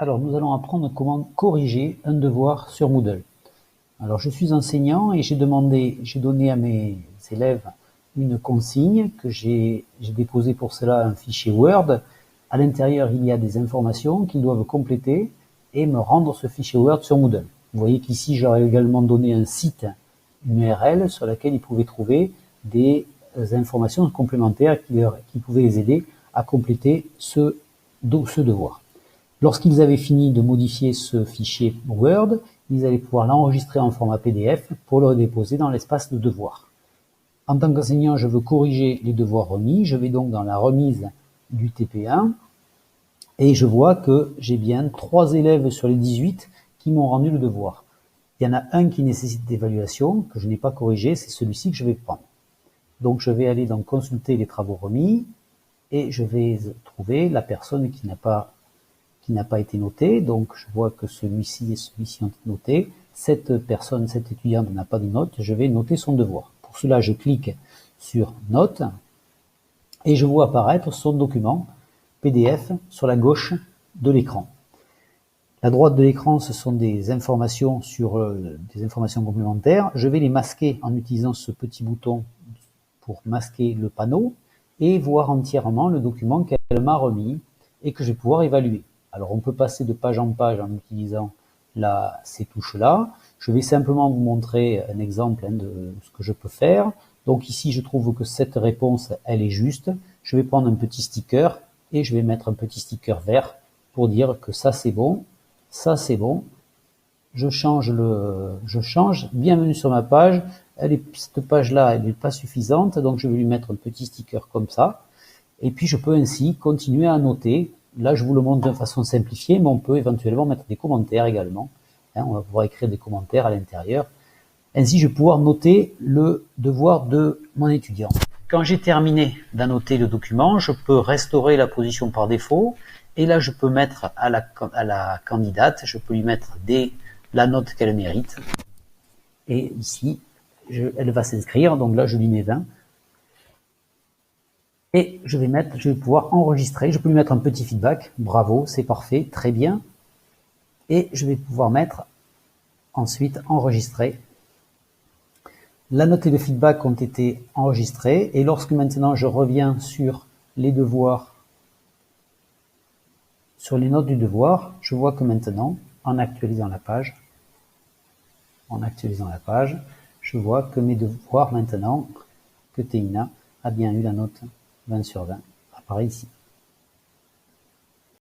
Alors, nous allons apprendre comment corriger un devoir sur Moodle. Alors, je suis enseignant et j'ai donné à mes élèves une consigne que j'ai déposé pour cela un fichier Word. À l'intérieur, il y a des informations qu'ils doivent compléter et me rendre ce fichier Word sur Moodle. Vous voyez qu'ici, j'aurais également donné un site, une URL sur laquelle ils pouvaient trouver des informations complémentaires qui pouvaient les aider à compléter ce devoir. Lorsqu'ils avaient fini de modifier ce fichier Word, ils allaient pouvoir l'enregistrer en format PDF pour le déposer dans l'espace de devoir. En tant qu'enseignant, je veux corriger les devoirs remis. Je vais donc dans la remise du TP1 et je vois que j'ai bien 3 élèves sur les 18 qui m'ont rendu le devoir. Il y en a un qui nécessite d'évaluation, que je n'ai pas corrigé, c'est celui-ci que je vais prendre. Donc je vais aller dans consulter les travaux remis et je vais trouver la personne qui n'a pas été noté, donc je vois que celui-ci et celui-ci ont été notés. Cette personne, cette étudiante n'a pas de note, je vais noter son devoir. Pour cela, je clique sur Notes et je vois apparaître son document PDF sur la gauche de l'écran. La droite de l'écran, ce sont des informations des informations complémentaires. Je vais les masquer en utilisant ce petit bouton pour masquer le panneau et voir entièrement le document qu'elle m'a remis et que je vais pouvoir évaluer. Alors, on peut passer de page en page en utilisant ces touches-là. Je vais simplement vous montrer un exemple de ce que je peux faire. Donc ici, je trouve que cette réponse, elle est juste. Je vais prendre un petit sticker et je vais mettre un petit sticker vert pour dire que ça c'est bon, ça c'est bon. Je change. Bienvenue sur ma page. Cette page-là, elle n'est pas suffisante, donc je vais lui mettre un petit sticker comme ça. Et puis, je peux ainsi continuer à noter. Là, je vous le montre de façon simplifiée, mais on peut éventuellement mettre des commentaires également. On va pouvoir écrire des commentaires à l'intérieur. Ainsi, je vais pouvoir noter le devoir de mon étudiant. Quand j'ai terminé d'annoter le document, je peux restaurer la position par défaut. Et là, je peux mettre à la candidate, je peux lui mettre la note qu'elle mérite. Et ici, elle va s'inscrire. Donc là, je lui mets 20. Et je vais pouvoir enregistrer. Je peux lui mettre un petit feedback. Bravo, c'est parfait, très bien. Et je vais pouvoir mettre ensuite enregistrer. La note et le feedback ont été enregistrés. Et lorsque maintenant je reviens sur les devoirs, sur les notes du devoir, je vois que maintenant, en actualisant la page, je vois que mes devoirs maintenant, que Teina a bien eu la note 20 sur 20, apparaît ici.